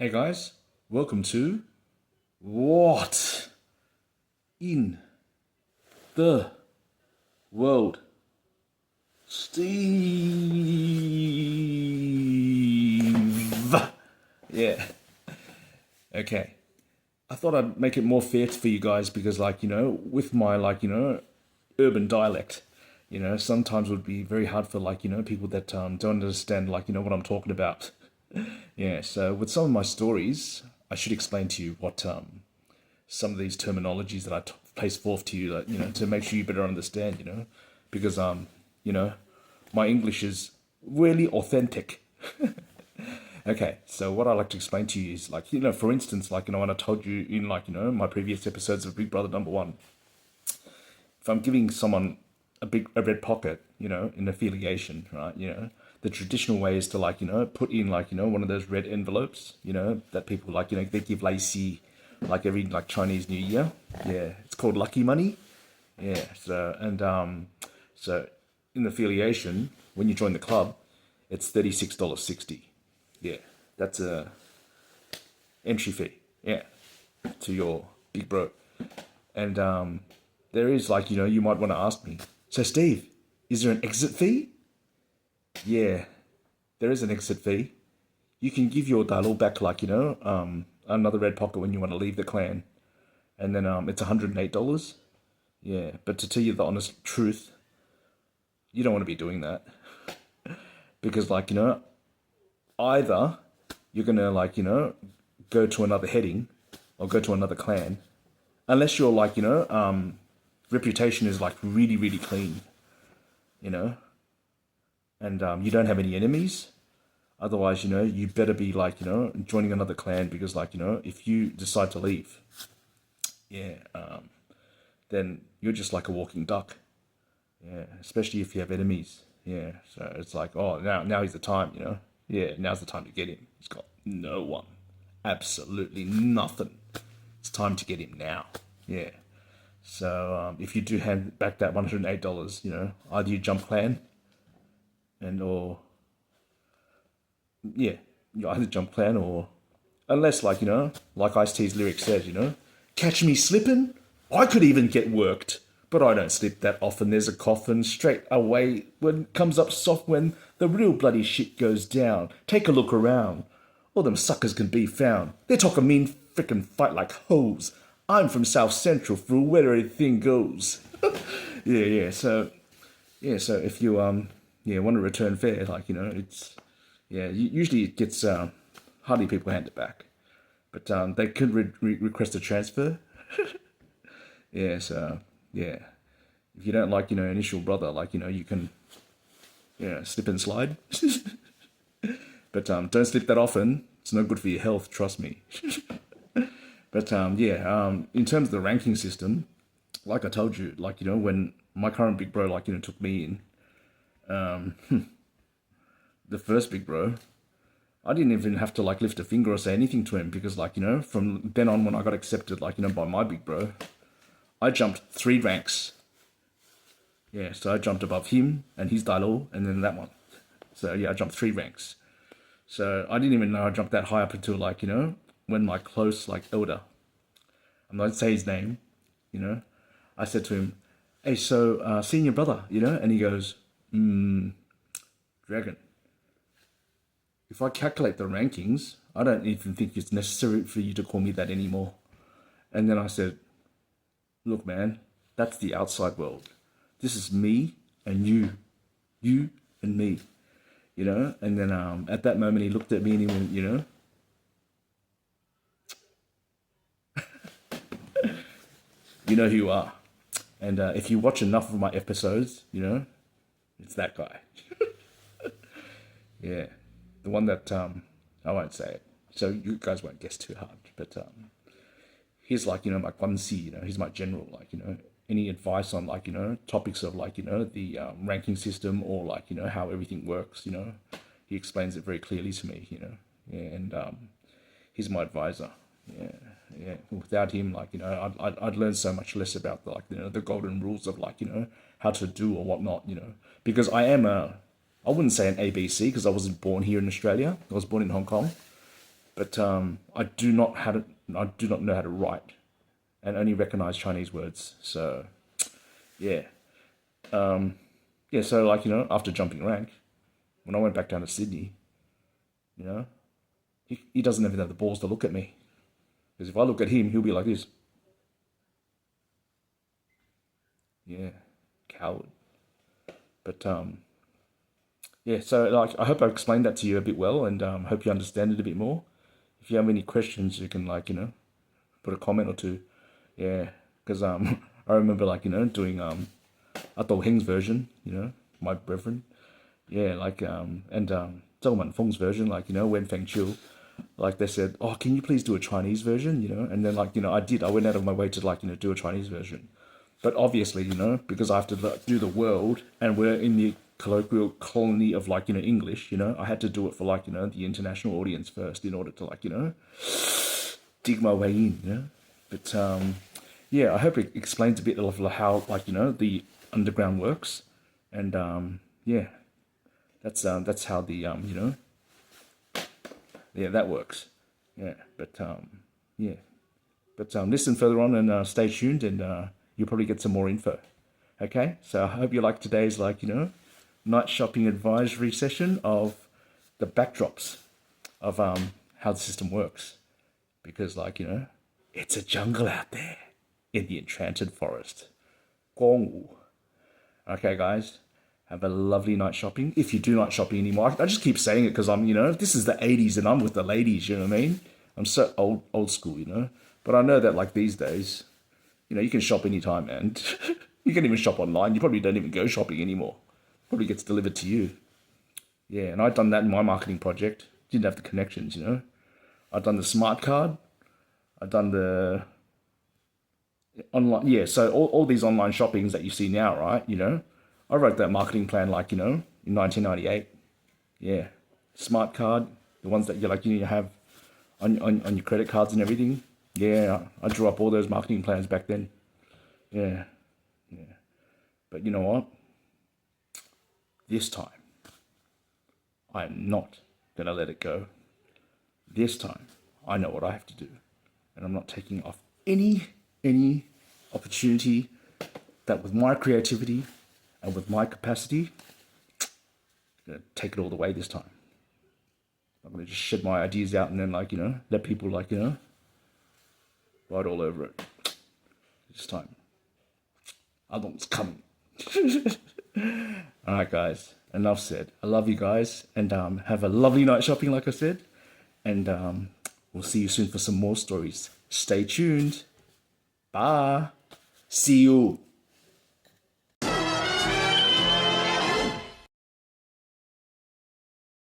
Hey guys, welcome to What in the World? Steve. Yeah, okay. I thought I'd make it more fair for you guys because, with my, urban dialect, sometimes it would be very hard for, people that don't understand, what I'm talking about. Yeah, so with some of my stories, I should explain to you what some of these terminologies that place forth to you, to make sure you better understand, because you know, my English is really authentic. Okay, so what I like to explain to you is for instance, when I told you in my previous episodes of Big Brother Number One, if I'm giving someone a red pocket, in affiliation, right, the traditional way is to put in one of those red envelopes, that people they give Lacey every Chinese New Year. Yeah, it's called lucky money. Yeah, so in the affiliation, when you join the club, it's $36.60. Yeah, that's a entry fee. Yeah, to your big bro. And there is you might want to ask me. So Steve, is there an exit fee? Yeah, there is an exit fee. You can give your dial back another red pocket when you want to leave the clan, and then it's $108. Yeah, but to tell you the honest truth, you don't want to be doing that because either you're gonna go to another heading or go to another clan, unless your reputation is really really clean, you know, and you don't have any enemies. Otherwise, you better be joining another clan because if you decide to leave, yeah, then you're just like a walking duck. Yeah, especially if you have enemies. Yeah, so it's oh, now is the time, Yeah, now's the time to get him. He's got no one, absolutely nothing. It's time to get him now. Yeah. So if you do hand back that $108, either you jump clan and or yeah, you either jump clan or unless like Ice T's lyric says, catch me slipping, I could even get worked. But I don't slip that often. There's a coffin straight away when comes up soft when the real bloody shit goes down. Take a look around. All them suckers can be found. They talk a mean frickin' fight like hoes. I'm from South Central, fool, where everything goes. So if you want to return fair, it's usually it gets hardly people hand it back, but they could request a transfer. Yeah, so yeah, if you don't initial brother, you can slip and slide, but don't slip that often. It's no good for your health, trust me. But in terms of the ranking system, like I told you, when my current big bro took me in, the first big bro, I didn't even have to lift a finger or say anything to him because from then on when I got accepted by my big bro, I jumped 3 ranks. Yeah, so I jumped above him and his Dailo and then that one. So yeah, I jumped 3 ranks. So I didn't even know I jumped that high up until when my close elder, I'm not gonna say his name, I said to him, "Hey, so senior brother, and he goes, Dragon, if I calculate the rankings, I don't even think it's necessary for you to call me that anymore." And then I said, "Look, man, that's the outside world. This is me and you and me, And then at that moment, he looked at me and he went, you know who you are. And if you watch enough of my episodes, it's that guy. Yeah, the one that I won't say it, so you guys won't guess too hard. But he's my Guanxi, he's my general. Any advice on topics of the ranking system or how everything works, he explains it very clearly to me, Yeah, and he's my advisor. Yeah, yeah. Without him, I'd learn so much less about the golden rules of how to do or whatnot, because I wouldn't say an ABC because I wasn't born here in Australia. I was born in Hong Kong, but I do not know how to write and only recognize Chinese words. So yeah, yeah. So like after jumping rank, when I went back down to Sydney, you know, he doesn't even have the balls to look at me because if I look at him, he'll be like this. Yeah, coward. But yeah. So like, I hope I explained that to you a bit well, and hope you understand it a bit more. If you have any questions, you can like put a comment or two. Yeah, because I remember like doing Ato Heng's version, my brethren. Yeah, like and Zhou Manfeng's version, like Wen Feng Chiu, like they said, oh, can you please do a Chinese version, and then like I did. I went out of my way to like do a Chinese version, but obviously because I have to do the world, and we're in the colloquial colony of like English, I had to do it for like the international audience first in order to like dig my way in, But yeah, I hope it explains a bit of how like the underground works, and yeah, that's how the yeah, that works. Yeah, but yeah, but listen further on and stay tuned, and you'll probably get some more info. Okay, so I hope you like today's like night shopping advisory session of the backdrops of how the system works, because like it's a jungle out there in the enchanted forest. Gongwu. Okay, guys, have a lovely night shopping. If you do night shopping anymore, I just keep saying it because I'm, this is the 80s and I'm with the ladies, you know what I mean? I'm so old school, But I know that like these days, you can shop anytime, and you can even shop online. You probably don't even go shopping anymore. Probably gets delivered to you. Yeah, and I've done that in my marketing project. Didn't have the connections, I've done the smart card. I've done the online. Yeah, so all these online shoppings that you see now, right? I wrote that marketing plan like, in 1998. Yeah. Smart card, the ones that you like, you have on your credit cards and everything. Yeah, I drew up all those marketing plans back then. Yeah, yeah. But you know what? This time, I am not going to let it go. This time, I know what I have to do. And I'm not taking off any opportunity that with my creativity and with my capacity, I'm going to take it all the way this time. I'm going to just shed my ideas out and then like, let people like, ride all over it. This time. Others coming. All right, guys. Enough said. I love you guys, and have a lovely night shopping, like I said. And we'll see you soon for some more stories. Stay tuned. Bye. See you.